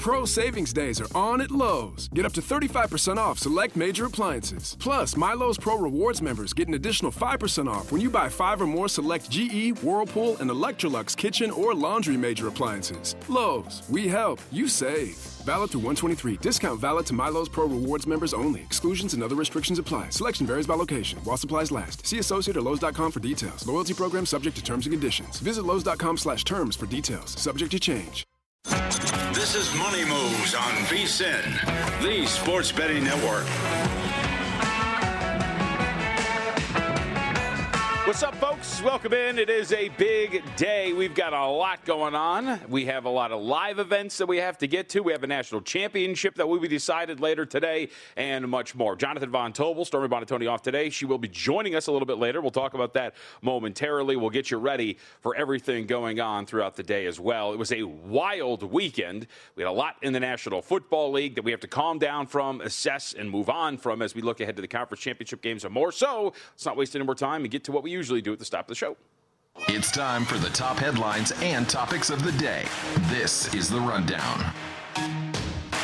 Pro Savings Days are on at Lowe's. Get up to 35% off select major appliances. Plus, My Lowe's Pro Rewards members get an additional 5% off when you buy 5 or more select GE, Whirlpool, and Electrolux kitchen or laundry major appliances. Lowe's, we help, you save. Valid through 123. Discount valid to My Lowe's Pro Rewards members only. Exclusions and other restrictions apply. Selection varies by location. While supplies last. See associate or Lowe's.com for details. Loyalty program subject to terms and conditions. Visit Lowe's.com/terms for details. Subject to change. This is Money Moves on VSiN, the sports betting network. What's up, folks? Welcome in. It is a big day. We've got a lot going on. We have a lot of live events that we have to get to. We have a national championship that will be decided later today and much more. Jonathan Von Tobel, Stormy Buonantony off today. She will be joining us a little bit later. We'll talk about that momentarily. We'll get you ready for everything going on throughout the day as well. It was a wild weekend. We had a lot in the National Football League that we have to calm down from, assess, and move on from as we look ahead to the conference championship games and more. So let's not waste any more time and get to what we usually do at the stop of the show. It's time for the top headlines and topics of the day. This is The Rundown.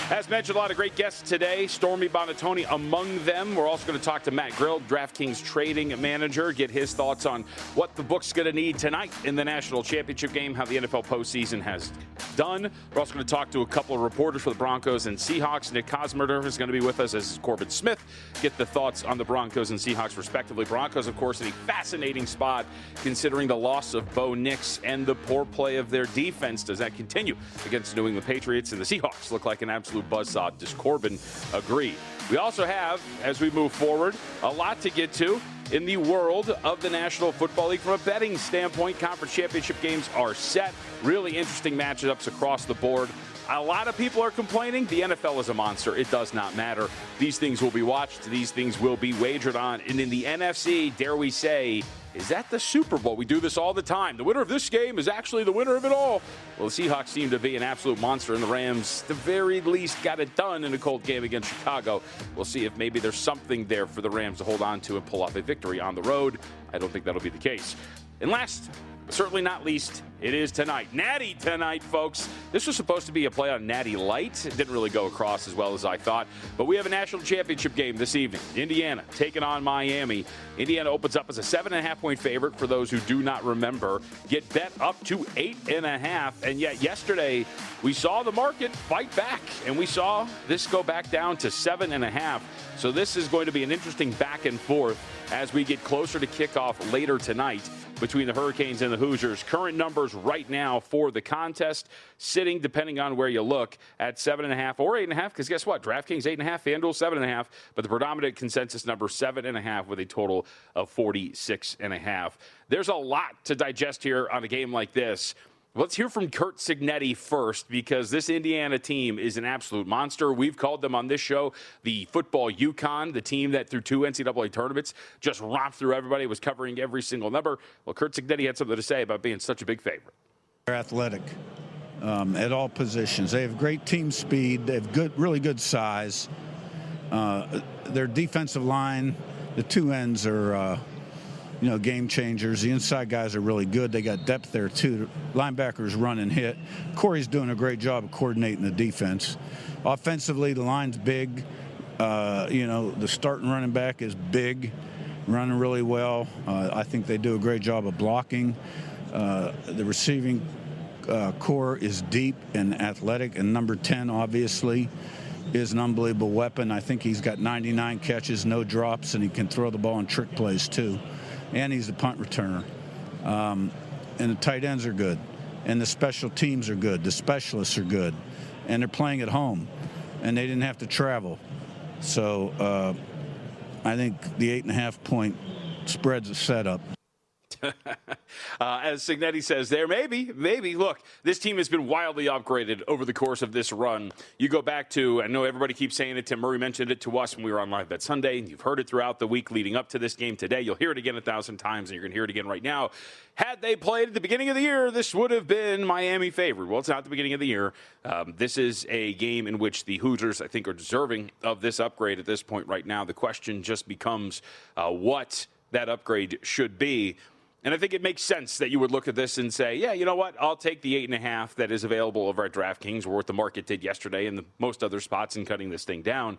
As mentioned, a lot of great guests today. Stormy Buonantony among them. We're also going to talk to Matt Grill, DraftKings Trading Manager, get his thoughts on what the book's going to need tonight in the National Championship Game, how the NFL postseason has done. We're also going to talk to a couple of reporters for the Broncos and Seahawks. Nick Kosmider is going to be with us, as Corbin Smith. Get the thoughts on the Broncos and Seahawks, respectively. Broncos, of course, in a fascinating spot considering the loss of Bo Nix and the poor play of their defense. Does that continue against New England Patriots? And the Seahawks look like an absolute buzzsaw. Does Corbin agree? We also have, as we move forward, a lot to get to in the world of the National Football League. From a betting standpoint, conference championship games are set. Really interesting matchups across the board. A lot of people are complaining the NFL is a monster. It does not matter. These things will be watched. These things will be wagered on. And in the NFC, dare we say, is that the Super Bowl? We do this all the time. The winner of this game is actually the winner of it all. Well, the Seahawks seem to be an absolute monster, and the Rams, at the very least, got it done in a cold game against Chicago. We'll see if maybe there's something there for the Rams to hold on to and pull off a victory on the road. I don't think that'll be the case. And last, but certainly not least, it is tonight. Natty tonight, folks. This was supposed to be a play on Natty Light. It didn't really go across as well as I thought. But we have a national championship game this evening. Indiana taking on Miami. Indiana opens up as a 7.5-point favorite for those who do not remember. Get bet up to 8.5. And yet yesterday we saw the market fight back. And we saw this go back down to 7.5. So this is going to be an interesting back and forth as we get closer to kickoff later tonight between the Hurricanes and the Hoosiers. Current numbers right now for the contest sitting, depending on where you look, at 7.5 or 8.5, because guess what? DraftKings 8.5, FanDuel 7.5, but the predominant consensus number 7.5 with a total of 46.5. There's a lot to digest here on a game like this. Let's hear from Curt Cignetti first, because this Indiana team is an absolute monster. We've called them on this show the football Yukon, the team that through 2 NCAA tournaments just romped through everybody, was covering every single number. Well, Curt Cignetti had something to say about being such a big favorite. They're athletic at all positions. They have great team speed. They have really good size. Their defensive line, the two ends are game changers. The inside guys are really good. They got depth there, too. Linebackers run and hit. Corey's doing a great job of coordinating the defense. Offensively, the line's big. The starting running back is big, running really well. I think they do a great job of blocking. The receiving core is deep and athletic, and number 10, obviously, is an unbelievable weapon. I think he's got 99 catches, no drops, and he can throw the ball in trick plays, too. And he's the punt returner. And the tight ends are good. And the special teams are good. The specialists are good. And they're playing at home. And they didn't have to travel. So I think the 8.5-point spread's a setup. As Cignetti says there, maybe. Look, this team has been wildly upgraded over the course of this run. You go back to, I know everybody keeps saying it, Tim Murray mentioned it to us when we were on Live Bet Sunday. You've heard it throughout the week leading up to this game today. You'll hear it again 1,000 times, and you're going to hear it again right now. Had they played at the beginning of the year, this would have been Miami favored. Well, it's not the beginning of the year. This is a game in which the Hoosiers, I think, are deserving of this upgrade at this point right now. The question just becomes what that upgrade should be. And I think it makes sense that you would look at this and say, yeah, you know what? I'll take the 8.5 that is available over at DraftKings, or what the market did yesterday and most other spots in cutting this thing down,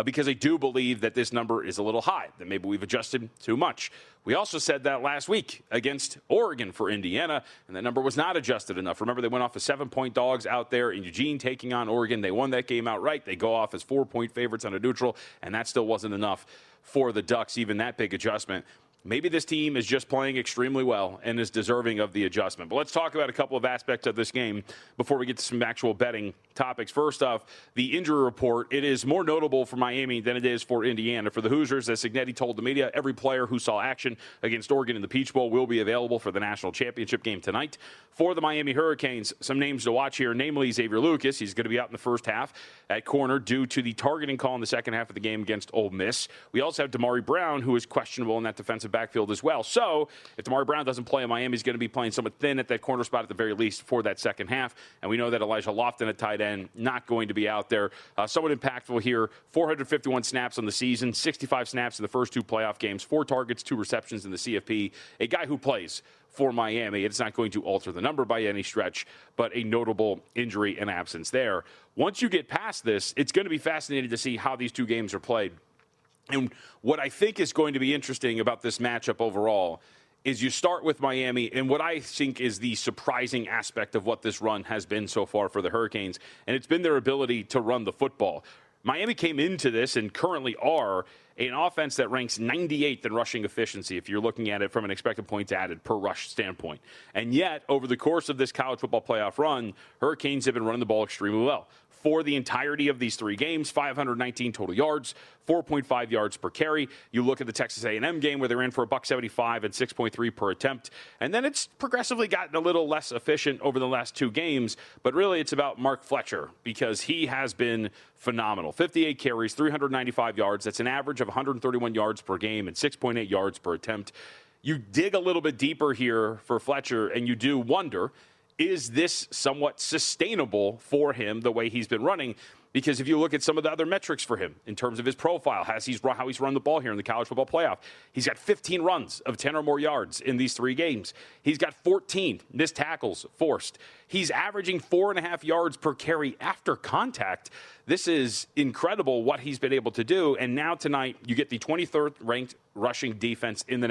because I do believe that this number is a little high, that maybe we've adjusted too much. We also said that last week against Oregon for Indiana, and that number was not adjusted enough. Remember, they went off as 7-point dogs out there in Eugene taking on Oregon. They won that game outright. They go off as 4-point favorites on a neutral, and that still wasn't enough for the Ducks, even that big adjustment. Maybe this team is just playing extremely well and is deserving of the adjustment. But let's talk about a couple of aspects of this game before we get to some actual betting topics. First off, the injury report. It is more notable for Miami than it is for Indiana. For the Hoosiers, as Signetti told the media, every player who saw action against Oregon in the Peach Bowl will be available for the national championship game tonight. For the Miami Hurricanes, some names to watch here, namely Xavier Lucas. He's going to be out in the first half at corner due to the targeting call in the second half of the game against Ole Miss. We also have Damari Brown, who is questionable in that defensive backfield as well. So if Damari Brown doesn't play, Miami's going to be playing somewhat thin at that corner spot at the very least for that second half. And we know that Elijah Lofton at tight end, not going to be out there. Somewhat impactful here, 451 snaps on the season, 65 snaps in the first 2 playoff games, 4 targets, 2 receptions in the CFP. A guy who plays for Miami. It's not going to alter the number by any stretch, but a notable injury and absence there. Once you get past this, it's going to be fascinating to see how these 2 games are played. And what I think is going to be interesting about this matchup overall is you start with Miami, and what I think is the surprising aspect of what this run has been so far for the Hurricanes, and it's been their ability to run the football. Miami came into this and currently are an offense that ranks 98th in rushing efficiency if you're looking at it from an expected points added per rush standpoint. And yet, over the course of this college football playoff run, Hurricanes have been running the ball extremely well. For the entirety of these 3 games, 519 total yards, 4.5 yards per carry. You look at the Texas A&M game where they ran for $175 and 6.3 per attempt. And then it's progressively gotten a little less efficient over the last 2 games. But really, it's about Mark Fletcher because he has been phenomenal. 58 carries, 395 yards. That's an average of 131 yards per game and 6.8 yards per attempt. You dig a little bit deeper here for Fletcher, and you do wonder, is this somewhat sustainable for him the way he's been running? Because if you look at some of the other metrics for him in terms of his profile, how he's run the ball here in the college football playoff, he's got 15 runs of 10 or more yards in these 3 games. He's got 14 missed tackles forced. He's averaging 4.5 yards per carry after contact. This is incredible what he's been able to do. And now tonight, you get the 23rd ranked rushing defense in the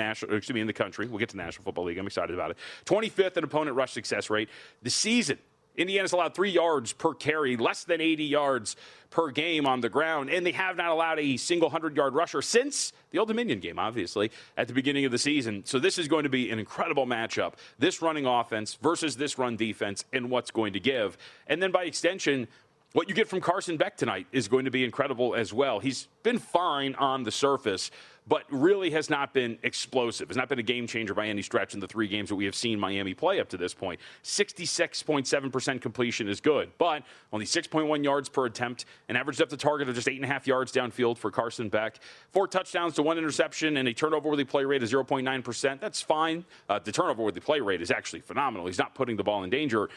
in the country. We'll get to the National Football League. I'm excited about it. 25th in opponent rush success rate. The season, Indiana's allowed 3 yards per carry, less than 80 yards per game on the ground, and they have not allowed a single 100-yard rusher since the Old Dominion game, obviously, at the beginning of the season. So this is going to be an incredible matchup, this running offense versus this run defense, and what's going to give. And then by extension, what you get from Carson Beck tonight is going to be incredible as well. He's been fine on the surface, but really has not been explosive. Has not been a game changer by any stretch in the 3 games that we have seen Miami play up to this point. 66.7% completion is good, but only 6.1 yards per attempt, an average depth of target of just 8.5 yards downfield for Carson Beck. 4 touchdowns to 1 interception and a turnover-worthy play rate of 0.9%. That's fine. The turnover-worthy play rate is actually phenomenal. He's not putting the ball in danger.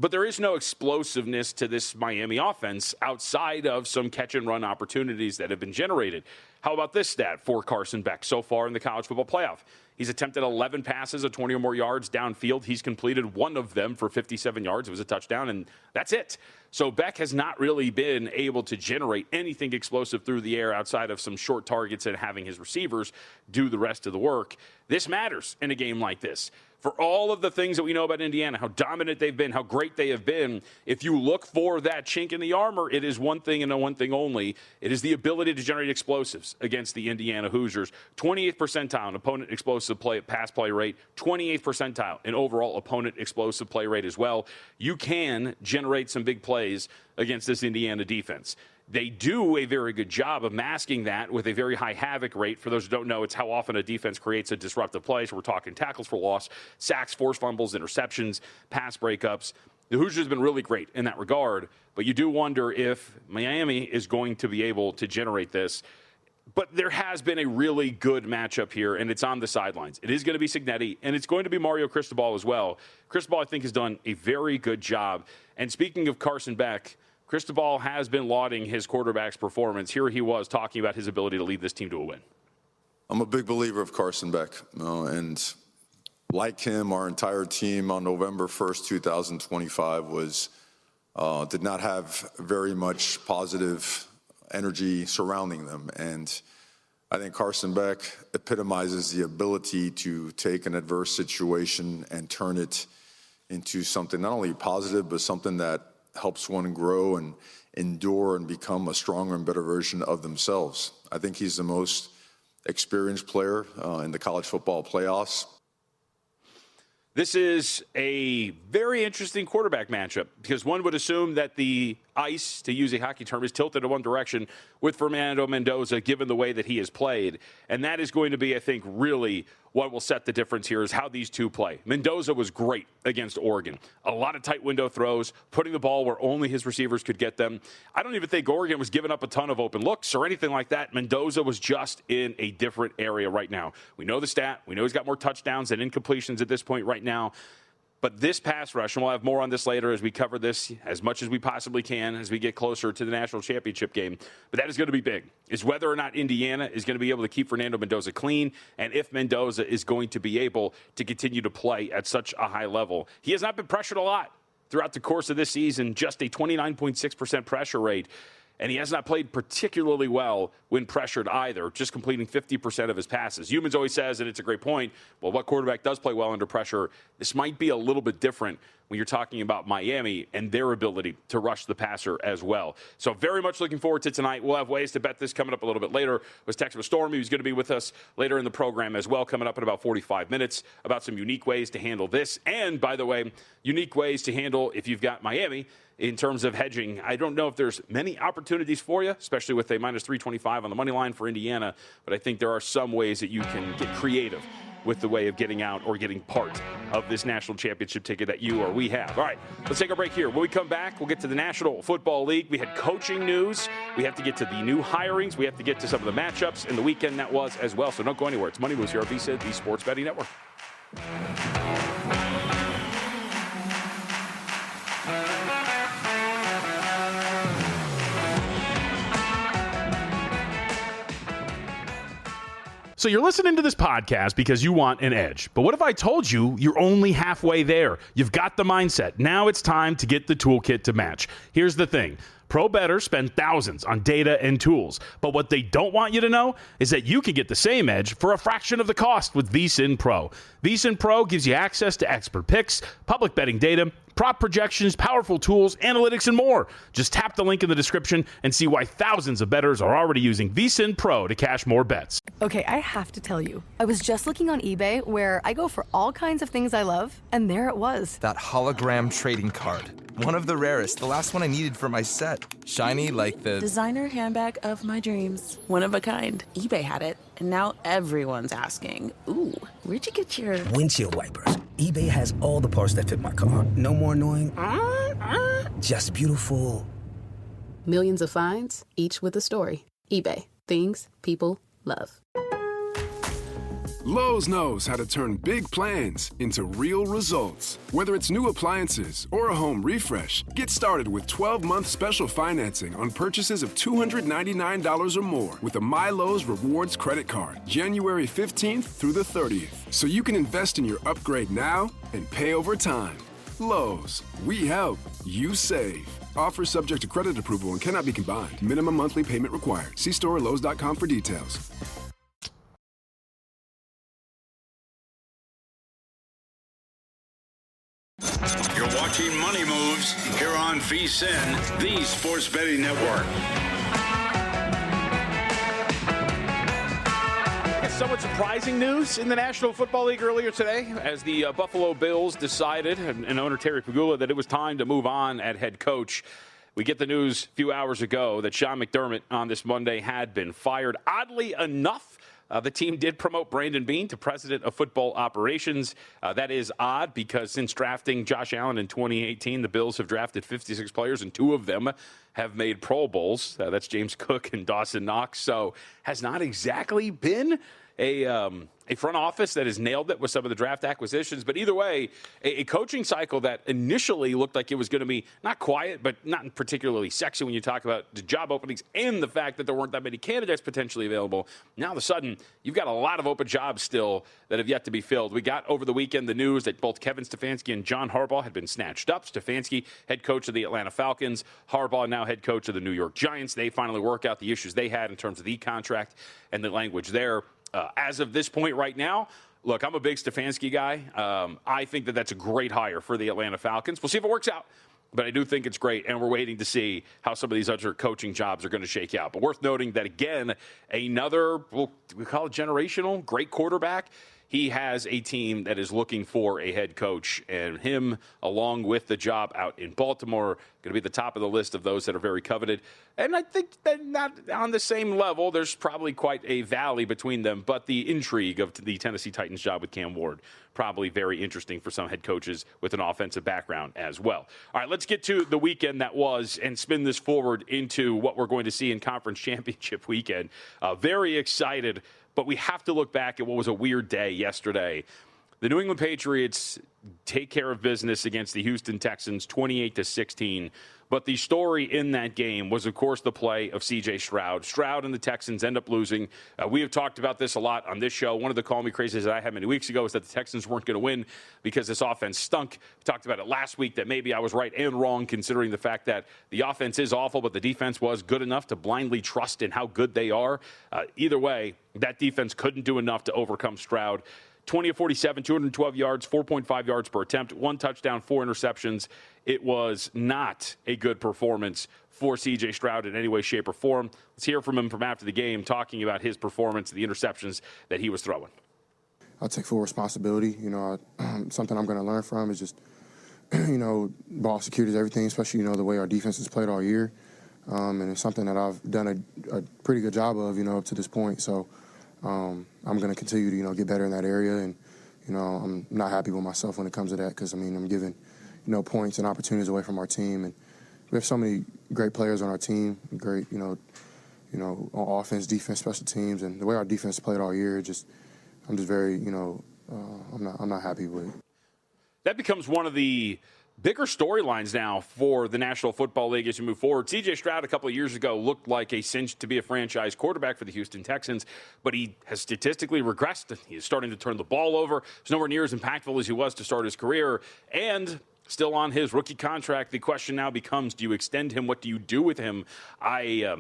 But there is no explosiveness to this Miami offense outside of some catch-and-run opportunities that have been generated. How about this stat for Carson Beck so far in the college football playoff? He's attempted 11 passes of 20 or more yards downfield. He's completed 1 of them for 57 yards. It was a touchdown, and that's it. So Beck has not really been able to generate anything explosive through the air outside of some short targets and having his receivers do the rest of the work. This matters in a game like this. For all of the things that we know about Indiana, how dominant they've been, how great they have been, if you look for that chink in the armor, it is one thing and one thing only. It is the ability to generate explosives against the Indiana Hoosiers. 28th percentile in opponent explosive pass play rate, 28th percentile in overall opponent explosive play rate as well. You can generate some big plays against this Indiana defense. They do a very good job of masking that with a very high havoc rate. For those who don't know, it's how often a defense creates a disruptive play. So we're talking tackles for loss, sacks, forced fumbles, interceptions, pass breakups. The Hoosiers have been really great in that regard, but you do wonder if Miami is going to be able to generate this. But there has been a really good matchup here, and it's on the sidelines. It is going to be Signetti, and it's going to be Mario Cristobal as well. Cristobal, I think, has done a very good job. And speaking of Carson Beck, Cristobal has been lauding his quarterback's performance. Here he was talking about his ability to lead this team to a win. I'm a big believer of Carson Beck, and like him, our entire team on November 1st, 2025 did not have very much positive energy surrounding them. And I think Carson Beck epitomizes the ability to take an adverse situation and turn it into something not only positive, but something that helps one grow and endure and become a stronger and better version of themselves. I think he's the most experienced player in the college football playoffs. This is a very interesting quarterback matchup because one would assume that the ice, to use a hockey term, is tilted in one direction with Fernando Mendoza, given the way that he has played. And that is going to be, I think, really what will set the difference here is how these two play. Mendoza was great against Oregon. A lot of tight window throws, putting the ball where only his receivers could get them. I don't even think Oregon was giving up a ton of open looks or anything like that. Mendoza was just in a different area right now. We know the stat. We know he's got more touchdowns than incompletions at this point right now. But this pass rush, and we'll have more on this later as we cover this as much as we possibly can as we get closer to the national championship game. But that is going to be big, is whether or not Indiana is going to be able to keep Fernando Mendoza clean and if Mendoza is going to be able to continue to play at such a high level. He has not been pressured a lot throughout the course of this season, just a 29.6% pressure rate. And he has not played particularly well when pressured either, just completing 50% of his passes. Humans always says, and it's a great point, well, what quarterback does play well under pressure? This might be a little bit different when you're talking about Miami and their ability to rush the passer as well. So very much looking forward to tonight. We'll have ways to bet this coming up a little bit later. I was texting with Stormy, who's going to be with us later in the program as well, coming up in about 45 minutes, about some unique ways to handle this. And, by the way, unique ways to handle if you've got Miami in terms of hedging. I don't know if there's many opportunities for you, especially with a minus 325 on the money line for Indiana, but I think there are some ways that you can get creative with the way of getting out or getting part of this national championship ticket that you or we have. All right, let's take a break here. When we come back, we'll get to the National Football League. We had coaching news. We have to get to the new hirings. We have to get to some of the matchups in the weekend that was as well. So don't go anywhere. It's Money Moves here on VSiN, the Sports Betting Network. So you're listening to this podcast because you want an edge. But what if I told you you're only halfway there? You've got the mindset. Now it's time to get the toolkit to match. Here's the thing. Pro bettors spend thousands on data and tools. But what they don't want you to know is that you can get the same edge for a fraction of the cost with VSiN Pro. VSiN Pro gives you access to expert picks, public betting data, prop projections, powerful tools, analytics, and more. Just tap the link in the description and see why thousands of bettors are already using VSiN Pro to cash more bets. Okay, I have to tell you, I was just looking on eBay where I go for all kinds of things I love, and there it was. That hologram trading card. One of the rarest, the last one I needed for my set. Shiny like the designer handbag of my dreams. One of a kind. eBay had it, and now everyone's asking, ooh, where'd you get your windshield wipers? eBay has all the parts that fit my car. No more annoying, just beautiful. Millions of finds, each with a story. eBay, things people love. Lowe's knows how to turn big plans into real results. Whether it's new appliances or a home refresh, get started with 12-month special financing on purchases of $299 or more with a MyLowe's Rewards credit card, January 15th through the 30th. So you can invest in your upgrade now and pay over time. Lowe's, we help, you save. Offer subject to credit approval and cannot be combined. Minimum monthly payment required. See store or Lowe's.com for details. You're watching Money Moves here on VSiN, the Sports Betting Network. Somewhat surprising news in the National Football League earlier today as the Buffalo Bills decided, and owner Terry Pegula, that it was time to move on at head coach. We get the news a few hours ago that Sean McDermott on this Monday had been fired. Oddly enough, the team did promote Brandon Beane to president of football operations. That is odd because since drafting Josh Allen in 2018, the Bills have drafted 56 players, and 2 of them have made Pro Bowls. That's James Cook and Dawson Knox. So has not exactly been a front office that has nailed it with some of the draft acquisitions. But either way, a coaching cycle that initially looked like it was going to be not quiet, but not particularly sexy when you talk about the job openings and the fact that there weren't that many candidates potentially available. Now, all of a sudden, you've got a lot of open jobs still that have yet to be filled. We got over the weekend the news that both Kevin Stefanski and John Harbaugh had been snatched up. Stefanski, head coach of the Atlanta Falcons. Harbaugh, now head coach of the New York Giants. They finally work out the issues they had in terms of the contract and the language there. As of this point right now, look, I'm a big Stefanski guy. I think that that's a great hire for the Atlanta Falcons. We'll see if it works out. But I do think it's great, and we're waiting to see how some of these other coaching jobs are going to shake out. But worth noting that, again, another, we call it generational, great quarterback. He has a team that is looking for a head coach, and him, along with the job out in Baltimore, going to be at the top of the list of those that are very coveted. And I think that not on the same level. There's probably quite a valley between them, but the intrigue of the Tennessee Titans job with Cam Ward, probably very interesting for some head coaches with an offensive background as well. All right, let's get to the weekend that was and spin this forward into what we're going to see in Conference Championship weekend. Very excited. But we have to look back at what was a weird day yesterday. The New England Patriots take care of business against the Houston Texans 28-16. But the story in that game was, of course, the play of C.J. Stroud. Stroud and the Texans end up losing. We have talked about this a lot on this show. One of the Call Me Crazies that I had many weeks ago is that the Texans weren't going to win because this offense stunk. We talked about it last week that maybe I was right and wrong, considering the fact that the offense is awful, but the defense was good enough to blindly trust in how good they are. Either way, that defense couldn't do enough to overcome Stroud. 20 of 47, 212 yards, 4.5 yards per attempt, 1 touchdown, 4 interceptions. It was not a good performance for C.J. Stroud in any way, shape, or form. Let's hear from him from after the game, talking about his performance, the interceptions that he was throwing. I'll take full responsibility. Something I'm going to learn from is just, ball security is everything, especially, the way our defense has played all year. And it's something that I've done a pretty good job of, up to this point. So I'm going to continue to, get better in that area. And, I'm not happy with myself when it comes to that because, I'm giving, points and opportunities away from our team. And we have so many great players on our team, great, on offense, defense, special teams. And the way our defense played all year, I'm just very, I'm not happy with it. That becomes one of the bigger storylines now for the National Football League as you move forward. C.J. Stroud a couple of years ago looked like a cinch to be a franchise quarterback for the Houston Texans, but he has statistically regressed. He is starting to turn the ball over. He's nowhere near as impactful as he was to start his career, and still on his rookie contract. The question now becomes, do you extend him? What do you do with him? I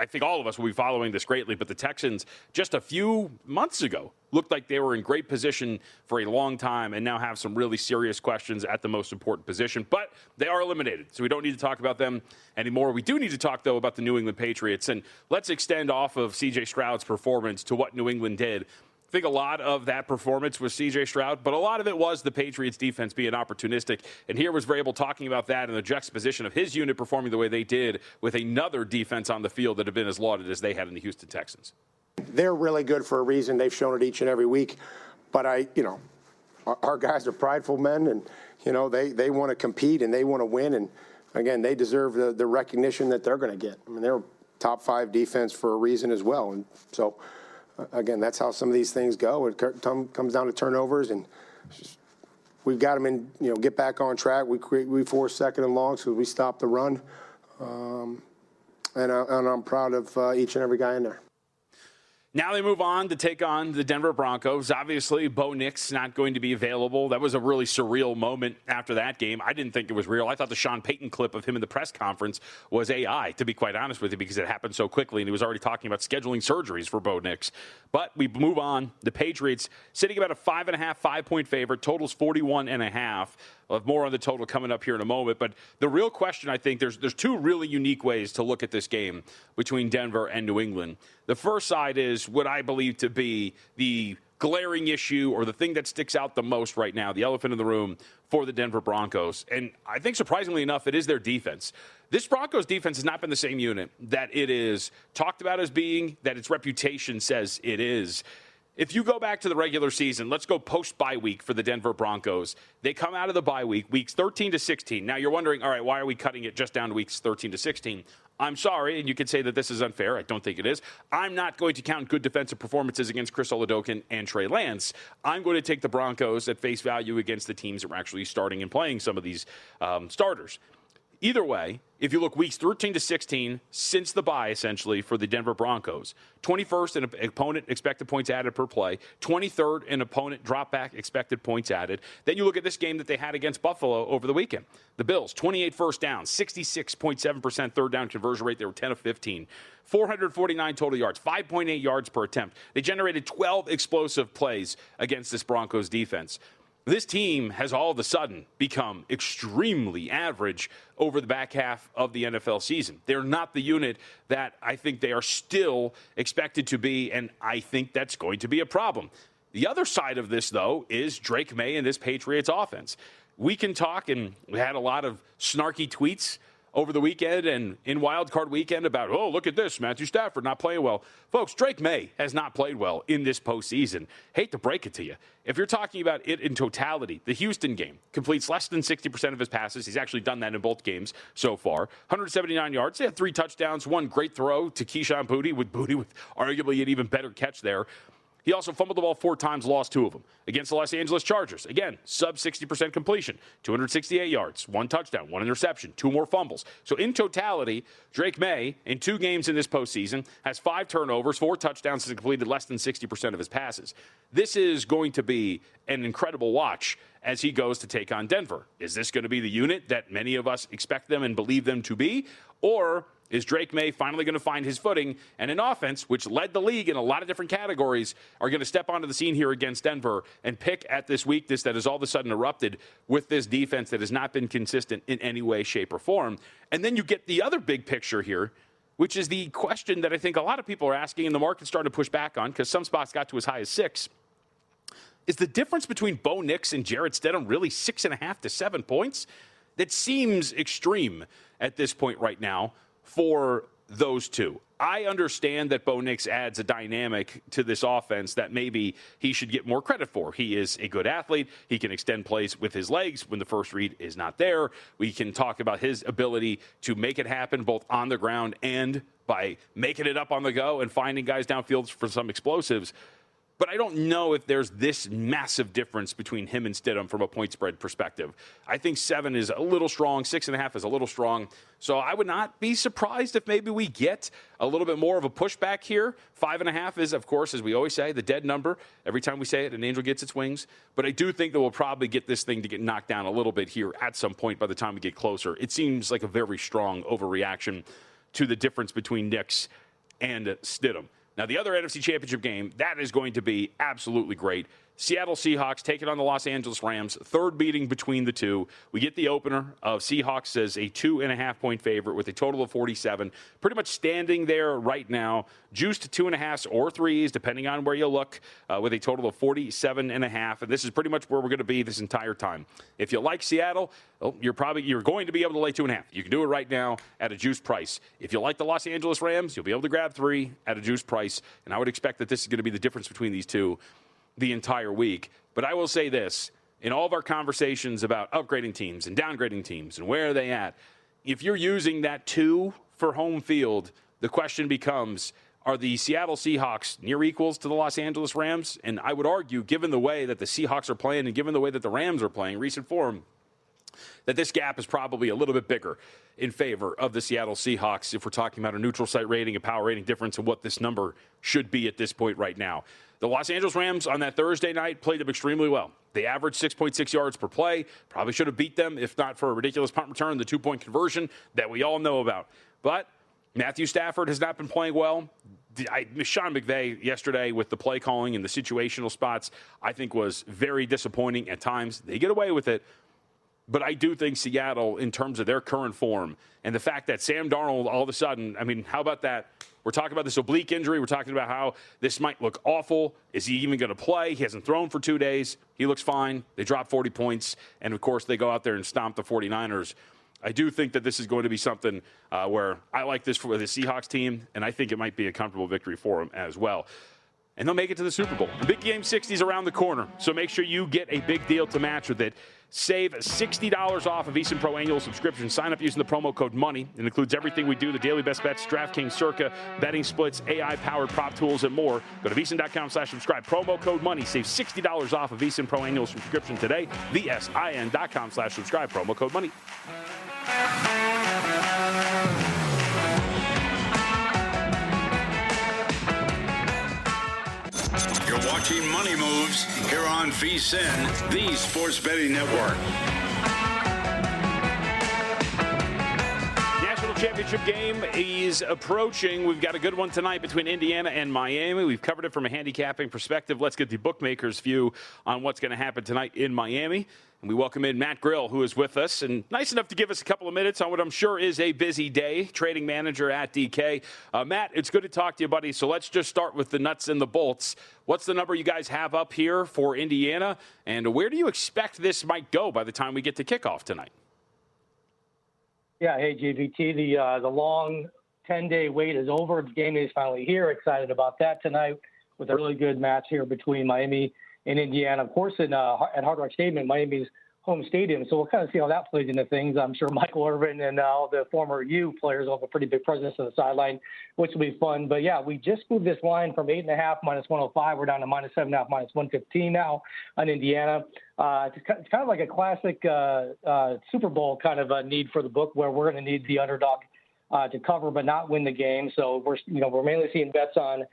think all of us will be following this greatly, but the Texans just a few months ago looked like they were in great position for a long time and now have some really serious questions at the most important position. But they are eliminated, so we don't need to talk about them anymore. We do need to talk, though, about the New England Patriots, and let's extend off of C.J. Stroud's performance to what New England did. I think a lot of that performance was C.J. Stroud, but a lot of it was the Patriots defense being opportunistic. And here was Vrabel talking about that and the juxtaposition of his unit performing the way they did with another defense on the field that had been as lauded as they had in the Houston Texans. They're really good for a reason. They've shown it each and every week. But our guys are prideful men, and, they want to compete and they want to win. And, again, they deserve the recognition that they're going to get. They're top 5 defense for a reason as well. And so, again, that's how some of these things go. It comes down to turnovers, and we've got them in, get back on track. We force 2nd and long, so we stop the run. And I'm proud of each and every guy in there. Now they move on to take on the Denver Broncos. Obviously, Bo Nix not going to be available. That was a really surreal moment after that game. I didn't think it was real. I thought the Sean Payton clip of him in the press conference was AI, to be quite honest with you, because it happened so quickly, and he was already talking about scheduling surgeries for Bo Nix. But we move on. The Patriots sitting about a 5.5, 5-point favorite. Total's 41.5. We'll have more on the total coming up here in a moment. But the real question, I think, there's 2 really unique ways to look at this game between Denver and New England. The first side is what I believe to be the glaring issue or the thing that sticks out the most right now, the elephant in the room for the Denver Broncos. And I think surprisingly enough, it is their defense. This Broncos defense has not been the same unit that it is talked about as being, that its reputation says it is. If you go back to the regular season, let's go post-bye week for the Denver Broncos. They come out of the bye week, weeks 13 to 16. Now, you're wondering, all right, why are we cutting it just down to weeks 13 to 16? I'm sorry, and you could say that this is unfair. I don't think it is. I'm not going to count good defensive performances against Chris Oladokun and Trey Lance. I'm going to take the Broncos at face value against the teams that were actually starting and playing some of these starters. Either way, if you look weeks 13 to 16, since the bye, essentially, for the Denver Broncos, 21st in opponent expected points added per play, 23rd in opponent dropback expected points added. Then you look at this game that they had against Buffalo over the weekend. The Bills, 28 first downs, 66.7% third down conversion rate. They were 10 of 15. 449 total yards, 5.8 yards per attempt. They generated 12 explosive plays against this Broncos defense. This team has all of a sudden become extremely average over the back half of the NFL season. They're not the unit that I think they are still expected to be, and I think that's going to be a problem. The other side of this, though, is Drake May and this Patriots offense. We can talk, and we had a lot of snarky tweets over the weekend and in Wild Card Weekend about, oh, look at this, Matthew Stafford not playing well. Folks, Drake May has not played well in this postseason. Hate to break it to you. If you're talking about it in totality, the Houston game completes less than 60% of his passes. He's actually done that in both games so far. 179 yards. They had 3 touchdowns, 1 great throw to Keyshawn Boutte with arguably an even better catch there. He also fumbled the ball 4 times, lost 2 of them. Against the Los Angeles Chargers, again, sub 60% completion, 268 yards, 1 touchdown, 1 interception, 2 more fumbles. So in totality, Drake May, in 2 games in this postseason, has 5 turnovers, 4 touchdowns, and completed less than 60% of his passes. This is going to be an incredible watch as he goes to take on Denver. Is this going to be the unit that many of us expect them and believe them to be? Or is Drake May finally going to find his footing, and an offense, which led the league in a lot of different categories, are going to step onto the scene here against Denver and pick at this weakness that has all of a sudden erupted with this defense that has not been consistent in any way, shape, or form? And then you get the other big picture here, which is the question that I think a lot of people are asking, and the market's starting to push back on because some spots got to as high as 6. Is the difference between Bo Nix and Jarrett Stidham really 6.5 to 7 points? That seems extreme at this point right now for those two. I understand that Bo Nix adds a dynamic to this offense that maybe he should get more credit for. He is a good athlete. He can extend plays with his legs when the first read is not there. We can talk about his ability to make it happen both on the ground and by making it up on the go and finding guys downfield for some explosives. But I don't know if there's this massive difference between him and Stidham from a point spread perspective. I think 7 is a little strong, 6.5 is a little strong. So I would not be surprised if maybe we get a little bit more of a pushback here. 5.5 is, of course, as we always say, the dead number. Every time we say it, an angel gets its wings. But I do think that we'll probably get this thing to get knocked down a little bit here at some point by the time we get closer. It seems like a very strong overreaction to the difference between Nix and Stidham. Now, the other NFC Championship game, that is going to be absolutely great. Seattle Seahawks taking on the Los Angeles Rams, 3rd meeting between the two. We get the opener of Seahawks as a 2.5-point favorite with a total of 47. Pretty much standing there right now, juiced to 2.5s or 3s, depending on where you look, with a total of 47.5. And this is pretty much where we're going to be this entire time. If you like Seattle, you're going to be able to lay 2.5. You can do it right now at a juiced price. If you like the Los Angeles Rams, you'll be able to grab 3 at a juiced price. And I would expect that this is going to be the difference between these two the entire week. But I will say this, in all of our conversations about upgrading teams and downgrading teams and where are they at, if you're using that 2 for home field, the question becomes, are the Seattle Seahawks near equals to the Los Angeles Rams? And I would argue, given the way that the Seahawks are playing and given the way that the Rams are playing, recent form, that this gap is probably a little bit bigger in favor of the Seattle Seahawks if we're talking about a neutral site rating, a power rating difference, and what this number should be at this point right now. The Los Angeles Rams on that Thursday night played them extremely well. They averaged 6.6 yards per play. Probably should have beat them if not for a ridiculous punt return, the 2-point conversion that we all know about. But Matthew Stafford has not been playing well. Sean McVay yesterday with the play calling and the situational spots, I think was very disappointing at times. They get away with it. But I do think Seattle, in terms of their current form, and the fact that Sam Darnold all of a sudden, I mean, how about that? We're talking about this oblique injury. We're talking about how this might look awful. Is he even going to play? He hasn't thrown for 2 days. He looks fine. They drop 40 points. And, of course, they go out there and stomp the 49ers. I do think that this is going to be something where I like this for the Seahawks team, and I think it might be a comfortable victory for them as well. and they'll make it to the Super Bowl. And Big Game 60 is around the corner, so make sure you get a big deal to match with it. Save $60 off a VSiN Pro annual subscription. Sign up using the promo code MONEY. It includes everything we do, the daily best bets, DraftKings Circa, betting splits, AI-powered prop tools, and more. Go to VSiN.com/subscribe. Promo code MONEY. Save $60 off a VSiN Pro annual subscription today. VSIN.com/subscribe. Promo code MONEY. You're watching Money Moves here on VSiN, the Sports Betting Network. National Championship Game is approaching. We've got a good one tonight between Indiana and Miami. We've covered it from a handicapping perspective. Let's get the bookmakers' view on what's going to happen tonight in Miami. And we welcome in Matt Grill, who is with us, and nice enough to give us a couple of minutes on what I'm sure is a busy day, trading manager at DK. Matt, it's good to talk to you, buddy. So let's just start with the nuts and the bolts. What's the number you guys have up here for Indiana, and where do you expect this might go by the time we get to kickoff tonight? Yeah, hey, JVT, the long 10-day wait is over. The game is finally here. Excited about that tonight with a really good match here between Miami and Indiana. Of course, at Hard Rock Stadium, Miami's home stadium. So we'll kind of see how that plays into things. I'm sure Michael Irvin and all the former U players will have a pretty big presence on the sideline, which will be fun. But, yeah, we just moved this line from 8.5 minus 105. We're down to minus 7.5 minus 115 now on Indiana. It's kind of like a classic Super Bowl kind of a need for the book where we're going to need the underdog to cover but not win the game. So we're mainly seeing bets on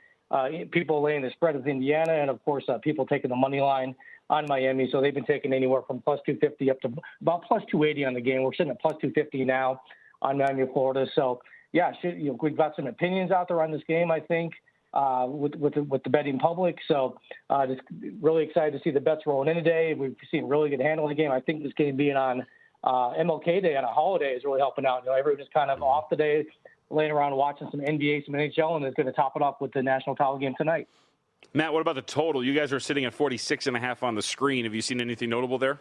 people laying the spread with Indiana and, of course, people taking the money line on Miami. So they've been taking anywhere from plus 250 up to about plus 280 on the game. We're sitting at plus 250 now on Miami, Florida. So, yeah, we've got some opinions out there on this game, I think, with the betting public. So just really excited to see the bets rolling in today. We've seen really good handle of the game. I think this game being on MLK Day on a holiday is really helping out. Everyone's just kind of off the day, laying around watching some NBA, some NHL, and it's going to top it off with the national title game tonight. Matt, what about the total? You guys are sitting at 46.5 on the screen. Have you seen anything notable there?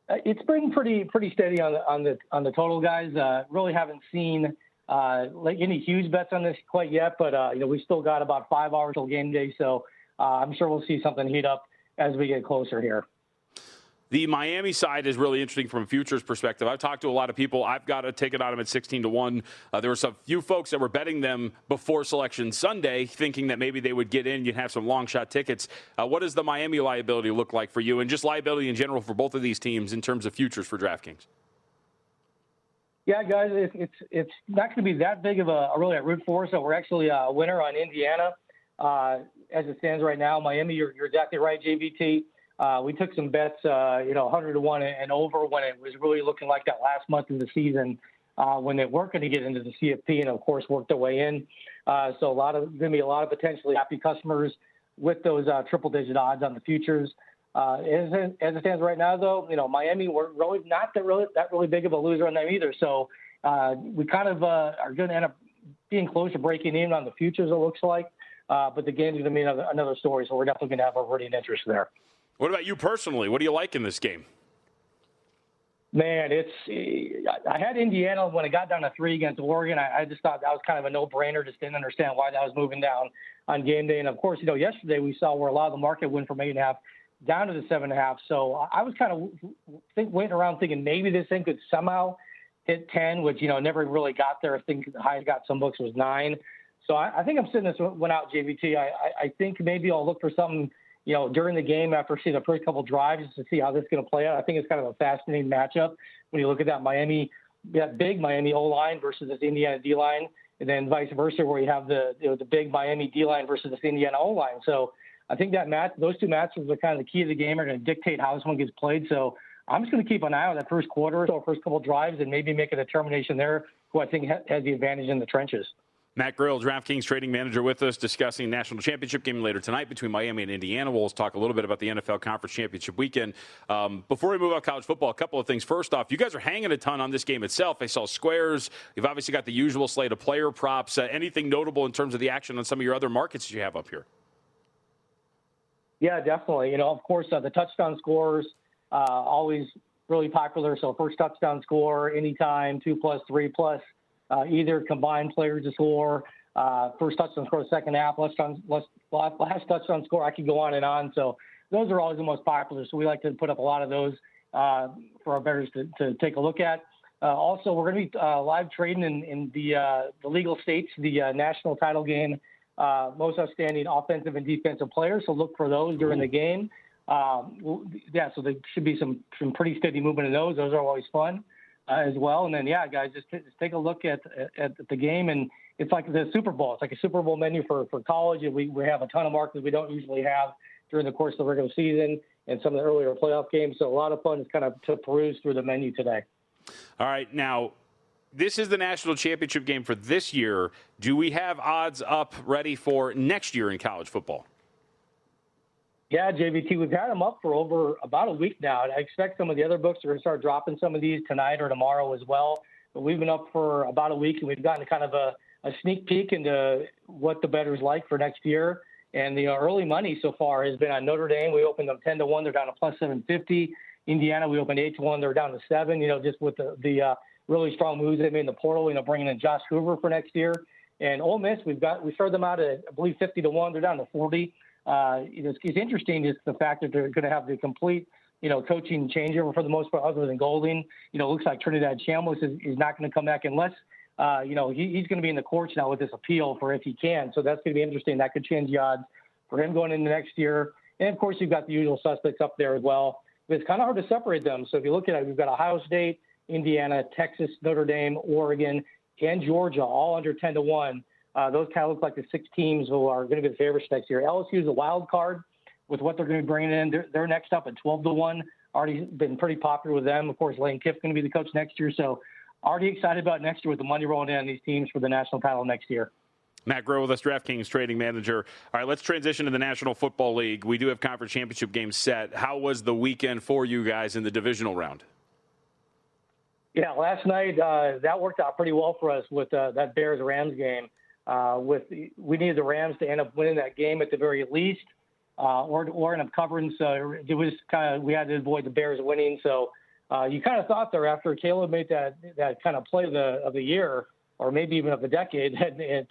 It's been pretty steady on the total, guys. Really haven't seen like any huge bets on this quite yet, but we still got about 5 hours till game day, so I'm sure we'll see something heat up as we get closer here. The Miami side is really interesting from a futures perspective. I've talked to a lot of people. I've got a ticket on them at 16-1. There were some few folks that were betting them before Selection Sunday, thinking that maybe they would get in. You'd have some long shot tickets. What does the Miami liability look like for you, and just liability in general for both of these teams in terms of futures for DraftKings? Yeah, guys, it's not going to be that big of a root for us. So we're actually a winner on Indiana as it stands right now. Miami, you're exactly right, JVT. We took some bets, 100-1 and over when it was really looking like that last month of the season when they weren't going to get into the CFP and, of course, worked their way in. So going to be a lot of potentially happy customers with those triple-digit odds on the futures. As it stands right now, though, Miami, we're really not that really big of a loser on them either. So we kind of are going to end up being close to breaking in on the futures, it looks like. But the game's going to be another story, so we're definitely going to have a rooting interest there. What about you personally? What do you like in this game? Man, I had Indiana when it got down to 3 against Oregon. I just thought that was kind of a no-brainer. Just didn't understand why that was moving down on game day. And, of course, yesterday we saw where a lot of the market went from 8.5 down to the 7.5. So I was kind of waiting around thinking maybe this thing could somehow hit 10, which, never really got there. I think the highest got some books was 9. So I think I'm sitting this one out, JVT. I think maybe I'll look for something during the game after seeing the first couple drives to see how this is going to play out. I think it's kind of a fascinating matchup when you look at that big Miami O-line versus this Indiana D-line, and then vice versa where you have the big Miami D-line versus this Indiana O-line. So I think those two matches are kind of the key of the game, are going to dictate how this one gets played. So I'm just going to keep an eye on that first quarter or first couple drives and maybe make a determination there who I think has the advantage in the trenches. Matt Grill, DraftKings Trading Manager, with us discussing National Championship Game later tonight between Miami and Indiana. We'll talk a little bit about the NFL Conference Championship weekend. Before we move on college football, a couple of things. First off, you guys are hanging a ton on this game itself. I saw squares. You've obviously got the usual slate of player props. Anything notable in terms of the action on some of your other markets you have up here? Yeah, definitely. Of course, the touchdown scores, always really popular. So first touchdown score, anytime, 2+, 3+. Either combined players to score. First touchdown score, second half, last touchdown score. I could go on and on. So those are always the most popular. So we like to put up a lot of those for our bettors to take a look at. Also, we're going to be live trading in the legal states, the national title game, most outstanding offensive and defensive players. So look for those during the game. So there should be some pretty steady movement in those. Those are always fun as well. And then, guys, just take a look at the game. And it's like the Super Bowl. It's like a Super Bowl menu for college. And we have a ton of markets we don't usually have during the course of the regular season and some of the earlier playoff games. So a lot of fun is kind of to peruse through the menu today. All right. Now, this is the national championship game for this year. Do we have odds up ready for next year in college football? Yeah, JVT, we've had them up for over about a week now. I expect some of the other books are going to start dropping some of these tonight or tomorrow as well. But we've been up for about a week, and we've gotten kind of a sneak peek into what the bettors like for next year. And the early money so far has been on Notre Dame. We opened them 10-1. They're down to plus 750. Indiana, we opened 8-1. They're down to 7. Just with the really strong moves they made in the portal. Bringing in Josh Hoover for next year. And Ole Miss, we started them out at I believe 50-1. They're down to 40. It's interesting just the fact that they're going to have the complete coaching changeover for the most part, other than Golding. Looks like Trinidad Chambliss is not going to come back unless he's going to be in the courts now with this appeal for if he can. So that's going to be interesting. That could change the odds for him going into next year. And of course, you've got the usual suspects up there as well. But it's kind of hard to separate them. So if you look at it, we've got Ohio State, Indiana, Texas, Notre Dame, Oregon, and Georgia, all under 10-1. Those kind of look like the 6 teams who are going to be the favorites next year. LSU is a wild card with what they're going to be bringing in. They're next up at 12-1. Already been pretty popular with them. Of course, Lane Kiff's going to be the coach next year. So already excited about next year with the money rolling in on these teams for the national title next year. Matt Grill with us, DraftKings Trading Manager. All right, let's transition to the National Football League. We do have conference championship games set. How was the weekend for you guys in the divisional round? Yeah, last night that worked out pretty well for us with that Bears-Rams game. We needed the Rams to end up winning that game at the very least, or end up covering. So it was kind of, we had to avoid the Bears winning. So you kind of thought there after Caleb made that kind of play of the year, or maybe even of the decade,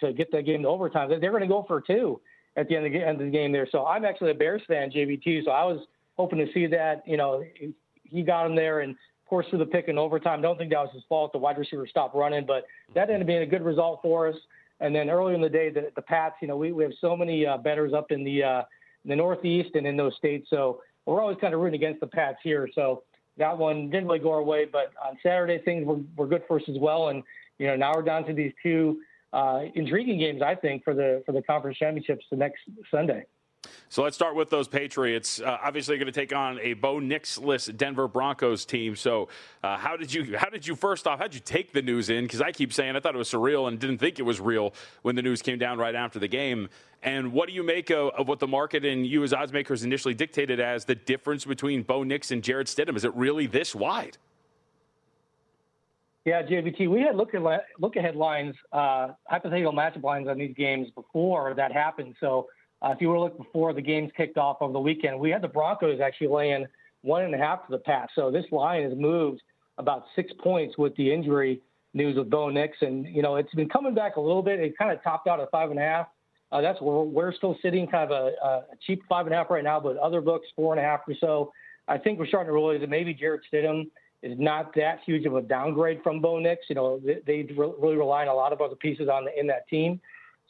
to get that game to overtime, they're going to go for 2 at the end of the game there. So I'm actually a Bears fan, JVT. So I was hoping to see that. He got him there, and of course through the pick in overtime. Don't think that was his fault. The wide receiver stopped running, but that ended up being a good result for us. And then earlier in the day, the Pats, we have so many bettors up in the Northeast and in those states. So we're always kind of rooting against the Pats here. So that one didn't really go our way. But on Saturday, things were good for us as well. And, now we're down to these 2 intriguing games, I think, for the conference championships the next Sunday. So let's start with those Patriots. Obviously, going to take on a Bo Nix-less Denver Broncos team. So, how did you take the news in? Because I keep saying I thought it was surreal and didn't think it was real when the news came down right after the game. And what do you make of what the market and you as odds makers initially dictated as the difference between Bo Nix and Jarrett Stidham? Is it really this wide? Yeah, JVT, we had look-ahead lines, hypothetical matchup lines on these games before that happened. So if you were to look before the games kicked off over the weekend, we had the Broncos actually laying 1.5 to the Pats. So this line has moved about 6 points with the injury news of Bo Nix. And, it's been coming back a little bit. It kind of topped out at 5.5. That's where we're still sitting, kind of a cheap 5.5 right now, but other books 4.5 or so. I think we're starting to realize that maybe Jarrett Stidham is not that huge of a downgrade from Bo Nix. They really rely on a lot of other pieces in that team.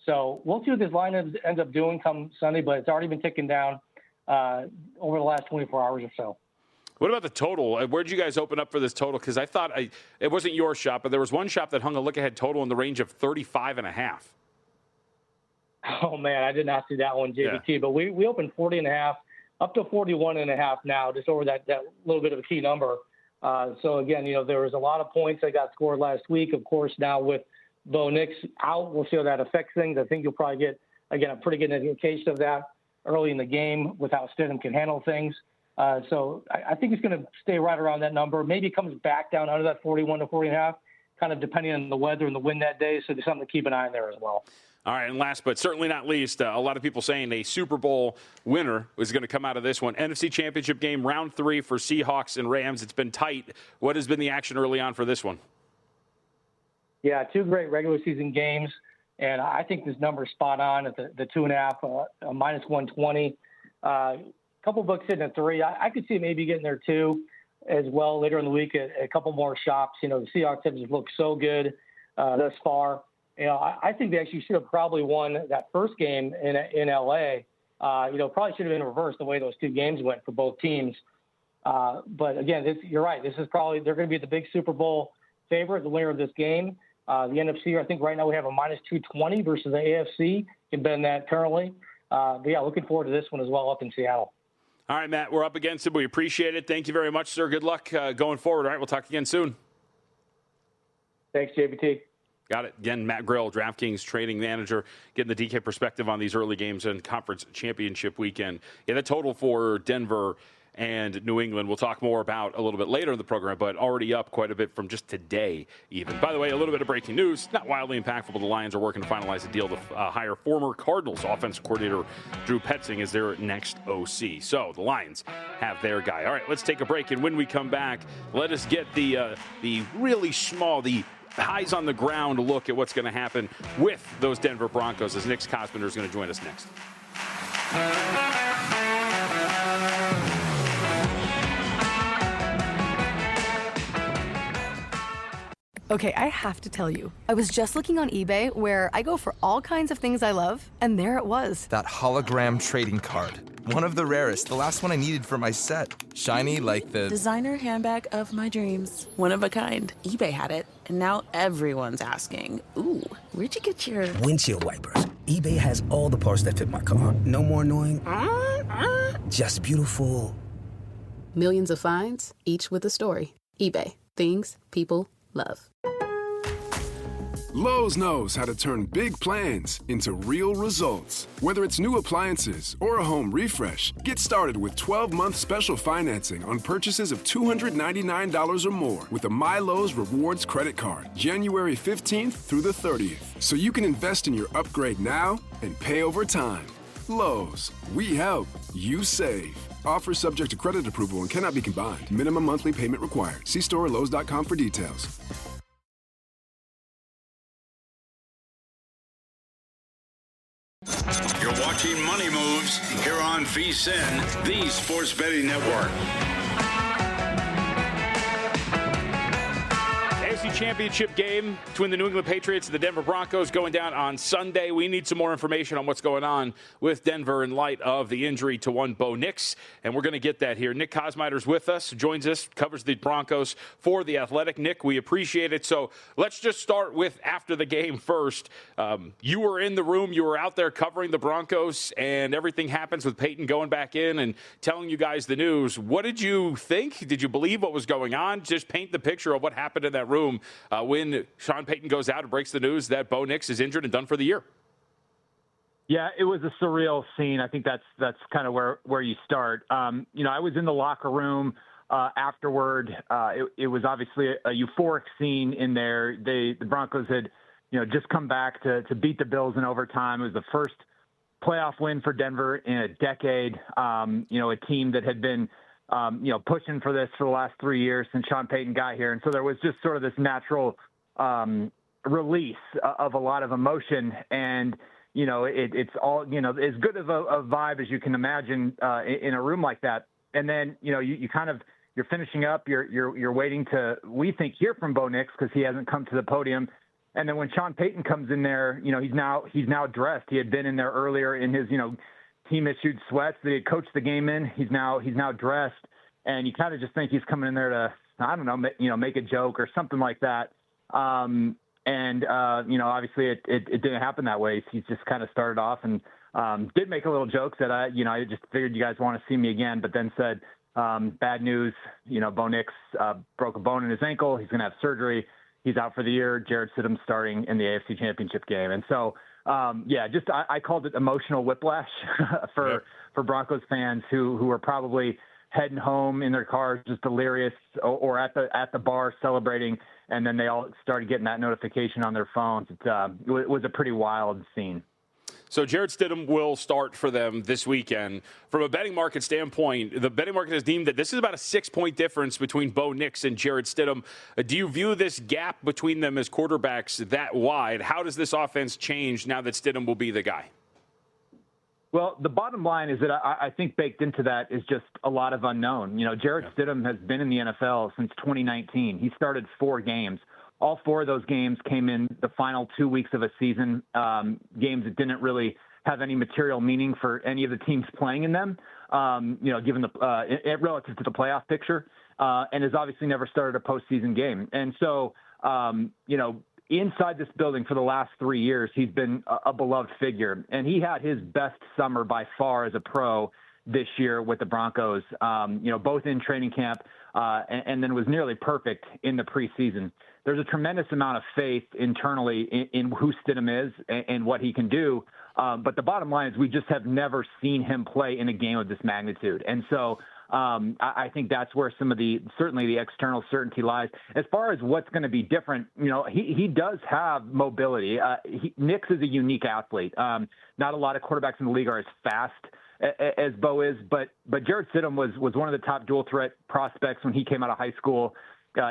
So we'll see what this line ends up doing come Sunday, but it's already been ticking down over the last 24 hours or so. What about the total? Where did you guys open up for this total? Because I thought it wasn't your shop, but there was one shop that hung a look-ahead total in the range of 35.5. Oh, man, I did not see that one, JVT. Yeah. But we opened 40.5, up to 41.5 now, just over that little bit of a key number. So, again, there was a lot of points that got scored last week. Of course, now with Bo Nix out, we'll see how that affects things. I think you'll probably get, again, a pretty good indication of that early in the game with how Stidham can handle things. So I think it's going to stay right around that number. Maybe it comes back down under that 41 to 40.5, kind of depending on the weather and the wind that day. So there's something to keep an eye on there as well. All right, and last but certainly not least, a lot of people saying a Super Bowl winner is going to come out of this one. NFC Championship Game, round 3 for Seahawks and Rams. It's been tight. What has been the action early on for this one? Yeah, 2 great regular season games. And I think this number is spot on at the 2.5, minus 120. A couple books hitting at 3. I could see maybe getting there too as well later in the week at a couple more shops. The Seahawks have just looked so good thus far. I think they actually should have probably won that first game in LA. Probably should have been reversed the way those two games went for both teams. But again, you're right. This is probably, they're going to be the big Super Bowl favorite, the winner of this game. The NFC, I think right now we have a minus 220 versus the AFC. You can bet that currently. But yeah, looking forward to this one as well up in Seattle. All right, Matt, we're up against it. We appreciate it. Thank you very much, sir. Good luck going forward. All right, we'll talk again soon. Thanks, JBT. Got it. Again, Matt Grill, DraftKings Trading Manager, getting the DK perspective on these early games and Conference Championship weekend. Yeah, the total for Denver and New England we'll talk more about a little bit later in the program, but already up quite a bit from just today even. By the way, a little bit of breaking news, not wildly impactful, but the Lions are working to finalize a deal to hire former Cardinals offensive coordinator Drew Petzing as their next OC. So the Lions have their guy. All right, let's take a break, and when we come back, let us get the really small, the eyes on the ground look at what's going to happen with those Denver Broncos as Nick Kosmider is going to join us next. Okay, I have to tell you, I was just looking on eBay where I go for all kinds of things I love, and there it was. That hologram trading card. One of the rarest, the last one I needed for my set. Shiny like the designer handbag of my dreams. One of a kind. eBay had it, and now everyone's asking, ooh, where'd you get your windshield wipers? eBay has all the parts that fit my car. No more annoying, just beautiful. Millions of finds, each with a story. eBay. Things people love. Lowe's knows how to turn big plans into real results. Whether it's new appliances or a home refresh, get started with 12-month special financing on purchases of $299 or more with a MyLowe's Rewards credit card, January 15th through the 30th. So you can invest in your upgrade now and pay over time. Lowe's, we help, you save. Offer subject to credit approval and cannot be combined. Minimum monthly payment required. See store or Lowe's.com for details. You're watching Money Moves here on VSiN, the Sports Betting Network. AFC Championship game between the New England Patriots and the Denver Broncos going down on Sunday. We need some more information on what's going on with Denver in light of the injury to one Bo Nix, and we're going to get that here. Nick Kosmider's with us, joins us, covers the Broncos for The Athletic. Nick, we appreciate it. So let's just start with after the game first. You were in the room, you were out there covering the Broncos, and everything happens with Peyton going back in and telling you guys the news. What did you think? Did you believe what was going on? Just paint the picture of what happened in that room when Sean Payton goes out and breaks the news that Bo Nix is injured and done for the year. Yeah, it was a surreal scene. I think that's kind of where you start. I was in the locker room afterward. It was obviously a euphoric scene in there. The Broncos had, just come back to beat the Bills in overtime. It was the first playoff win for Denver in a decade. A team that had been pushing for this for the last 3 years since Sean Payton got here. And so there was just sort of this natural release of a lot of emotion. And, it's all, as good of a vibe as you can imagine in a room like that. And then, you're finishing up, you're waiting to, we think, hear from Bo Nix because he hasn't come to the podium. And then when Sean Payton comes in there, he's now dressed. He had been in there earlier in his, team-issued sweats that he had coached the game in. He's now dressed, and you kind of just think he's coming in there to, I don't know, make a joke or something like that. Obviously it didn't happen that way. He's just kind of started off and did make a little joke that I just figured you guys want to see me again, but then said, bad news, Bo Nix broke a bone in his ankle. He's going to have surgery. He's out for the year. Jared Stidham's starting in the AFC Championship game. And so, I called it emotional whiplash for Broncos fans who are probably heading home in their cars, just delirious, or at the bar celebrating, and then they all started getting that notification on their phones. It was a pretty wild scene. So Jarrett Stidham will start for them this weekend. From a betting market standpoint, the betting market has deemed that this is about a 6-point difference between Bo Nix and Jarrett Stidham. Do you view this gap between them as quarterbacks that wide? How does this offense change now that Stidham will be the guy? Well, the bottom line is that I think baked into that is just a lot of unknown. Jarrett Stidham has been in the NFL since 2019. He started 4 games. All 4 of those games came in the final 2 weeks of a season, games that didn't really have any material meaning for any of the teams playing in them, given the relative to the playoff picture, and has obviously never started a postseason game. And so, inside this building for the last 3 years, he's been a beloved figure, and he had his best summer by far as a pro this year with the Broncos, both in training camp and then was nearly perfect in the preseason. There's a tremendous amount of faith internally in who Stidham is and what he can do. But the bottom line is we just have never seen him play in a game of this magnitude. And so I think that's where some of certainly the external certainty lies. As far as what's going to be different, he does have mobility. Nix is a unique athlete. Not a lot of quarterbacks in the league are as fast as Bo is, but Jarrett Stidham was one of the top dual threat prospects when he came out of high school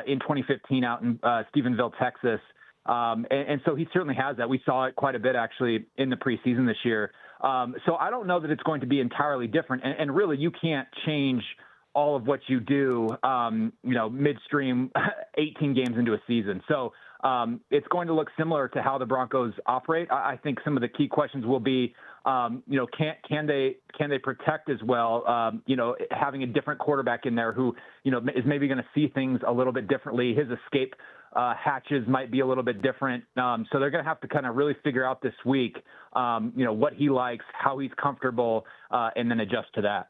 in 2015 out in Stephenville, Texas. And so he certainly has that. We saw it quite a bit actually in the preseason this year. So I don't know that it's going to be entirely different. And really, you can't change all of what you do, midstream 18 games into a season. So it's going to look similar to how the Broncos operate. I think some of the key questions will be, can they protect as well? Having a different quarterback in there who, is maybe going to see things a little bit differently. His escape hatches might be a little bit different. So they're going to have to kind of really figure out this week, what he likes, how he's comfortable, and then adjust to that.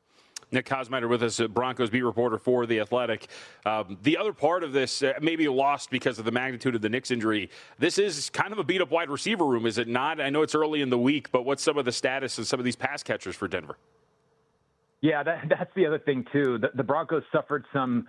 Nick Kosmider with us, Broncos beat reporter for The Athletic. The other part of this, maybe lost because of the magnitude of the Nix injury, this is kind of a beat-up wide receiver room, is it not? I know it's early in the week, but what's some of the status of some of these pass catchers for Denver? Yeah, that's the other thing, too. The Broncos suffered some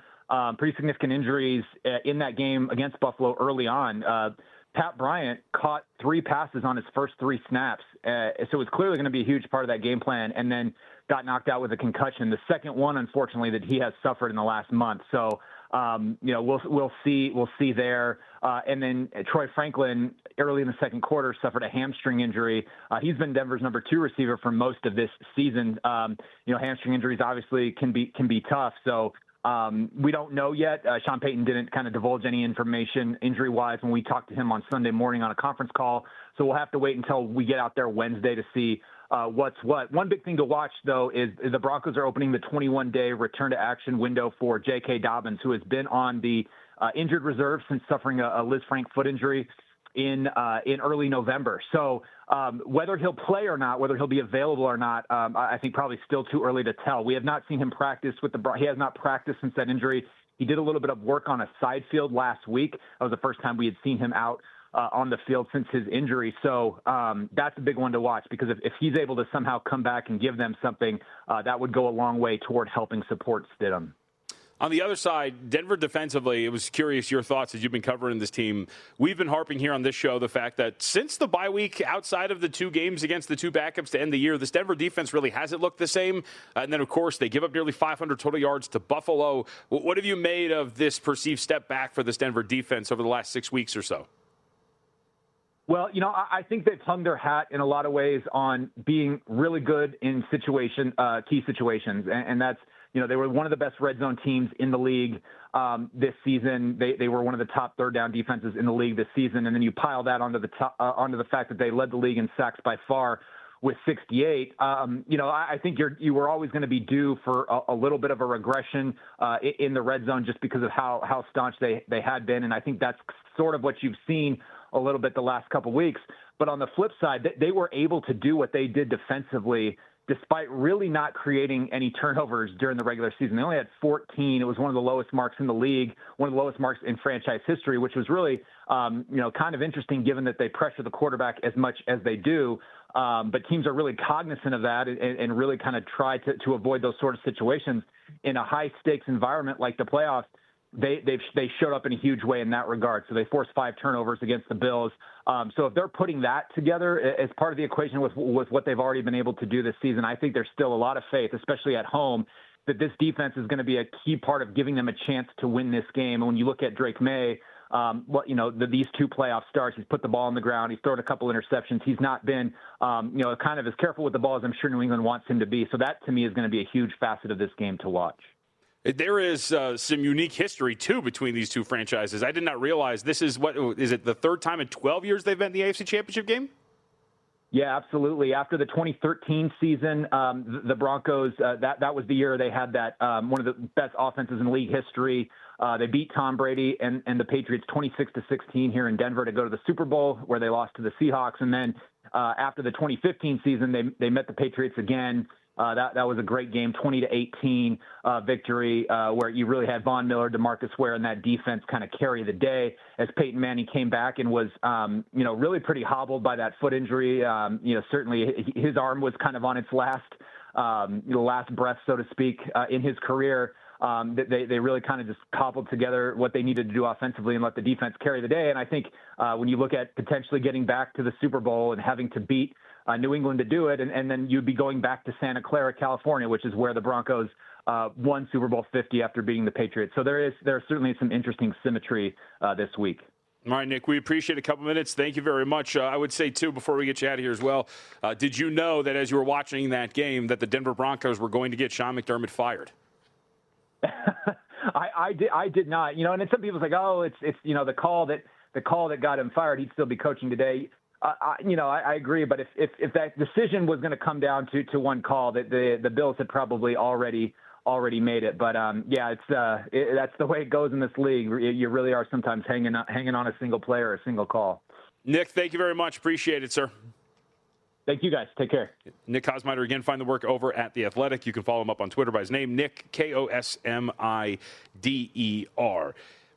pretty significant injuries in that game against Buffalo early on. Pat Bryant caught 3 passes on his first 3 snaps, so it was clearly going to be a huge part of that game plan, and then got knocked out with a concussion. The second one, unfortunately, that he has suffered in the last month. So, we'll see there. And then Troy Franklin, early in the second quarter, suffered a hamstring injury. He's been Denver's number 2 receiver for most of this season. Hamstring injuries obviously can be tough. So, we don't know yet. Sean Payton didn't kind of divulge any information injury-wise when we talked to him on Sunday morning on a conference call. So we'll have to wait until we get out there Wednesday to see what's what. One big thing to watch, though, is the Broncos are opening the 21-day return-to-action window for J.K. Dobbins, who has been on the injured reserve since suffering a Liz Frank foot injury in early November. So whether he'll play or not, whether he'll be available or not, I think probably still too early to tell. We have not seen him practice he has not practiced since that injury. He did a little bit of work on a side field last week. That was the first time we had seen him out on the field since his injury. So that's a big one to watch, because if he's able to somehow come back and give them something, that would go a long way toward helping support Stidham. On the other side, Denver defensively, it was curious your thoughts as you've been covering this team. We've been harping here on this show the fact that since the bye week, outside of the 2 games against the 2 backups to end the year, this Denver defense really hasn't looked the same. And then, of course, they give up nearly 500 total yards to Buffalo. What have you made of this perceived step back for this Denver defense over the last 6 weeks or so? Well, I think they've hung their hat in a lot of ways on being really good in key situations. And that's, they were one of the best red zone teams in the league this season. They were one of the top 3rd down defenses in the league this season. And then you pile that onto the fact that they led the league in sacks by far with 68. I think you were always going to be due for a little bit of a regression in the red zone just because of how staunch they had been. And I think that's sort of what you've seen a little bit the last couple weeks. But on the flip side, they were able to do what they did defensively despite really not creating any turnovers during the regular season. They only had 14. It was one of the lowest marks in the league, one of the lowest marks in franchise history, which was really, kind of interesting given that they pressure the quarterback as much as they do. But teams are really cognizant of that and really kind of try to avoid those sort of situations in a high-stakes environment like the playoffs. they showed up in a huge way in that regard. So they forced 5 turnovers against the Bills. So if they're putting that together as part of the equation with what they've already been able to do this season, I think there's still a lot of faith, especially at home, that this defense is going to be a key part of giving them a chance to win this game. And when you look at Drake May, these 2 playoff starts, he's put the ball on the ground, he's thrown a couple interceptions. He's not been, kind of as careful with the ball as I'm sure New England wants him to be. So that, to me, is going to be a huge facet of this game to watch. There is some unique history, too, between these two franchises. I did not realize this is the third time in 12 years they've been in the AFC Championship game? Yeah, absolutely. After the 2013 season, the Broncos, that was the year they had that one of the best offenses in league history. They beat Tom Brady and the Patriots 26-16 here in Denver to go to the Super Bowl, where they lost to the Seahawks. And then after the 2015 season, they met the Patriots again. That was a great game, 20-18 victory, where you really had Von Miller, DeMarcus Ware, and that defense kind of carry the day as Peyton Manning came back and was, really pretty hobbled by that foot injury. Certainly his arm was kind of on its last breath, so to speak, in his career. They really kind of just cobbled together what they needed to do offensively and let the defense carry the day. And I think when you look at potentially getting back to the Super Bowl and having to beat New England to do it, and then you'd be going back to Santa Clara, California, which is where the Broncos won Super Bowl 50 after beating the Patriots. So there's certainly some interesting symmetry this week. All right, Nick, we appreciate a couple minutes. Thank you very much. I would say, too, before we get you out of here as well, did you know that as you were watching that game that the Denver Broncos were going to get Sean McDermott fired? I did not, and then some people's like, oh, it's the call that got him fired. He'd still be coaching today. I agree. But if that decision was going to come down to one call, that the Bills had probably already made it. But that's the way it goes in this league. You really are sometimes hanging on a single player or a single call. Nick, thank you very much. Appreciate it, sir. Thank you, guys. Take care. Nick Kosmider, again, find the work over at The Athletic. You can follow him up on Twitter by his name, Nick, Kosmider.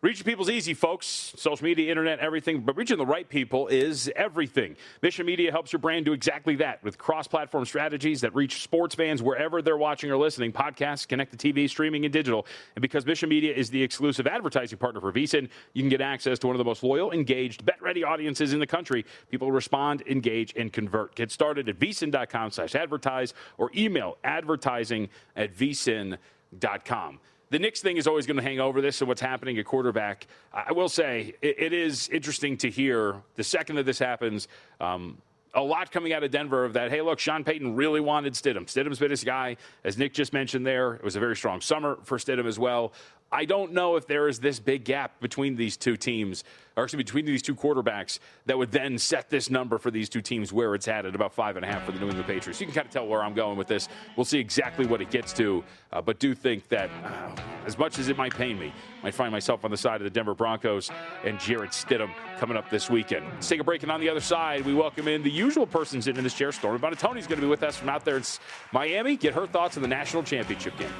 Reaching people's easy, folks. Social media, internet, everything. But reaching the right people is everything. Mission Media helps your brand do exactly that with cross-platform strategies that reach sports fans wherever they're watching or listening. Podcasts, connected TV, streaming, and digital. And because Mission Media is the exclusive advertising partner for VSiN, you can get access to one of the most loyal, engaged, bet-ready audiences in the country. People respond, engage, and convert. Get started at vsin.com/advertise or email advertising@vsin.com. The Knicks thing is always going to hang over this and what's happening at quarterback. I will say it is interesting to hear the second that this happens, a lot coming out of Denver of that, hey, look, Sean Payton really wanted Stidham. Stidham's been his guy. As Nick just mentioned there, it was a very strong summer for Stidham as well. I don't know if there is this big gap between these two teams, or actually between these two quarterbacks, that would then set this number for these two teams where it's at about 5.5 for the New England Patriots. You can kind of tell where I'm going with this. We'll see exactly what it gets to, but do think that as much as it might pain me, I might find myself on the side of the Denver Broncos and Jarrett Stidham coming up this weekend. Let's take a break, and on the other side, we welcome in the usual person sitting in this chair. Stormy Buonantony's going to be with us from out there in Miami. Get her thoughts on the national championship game.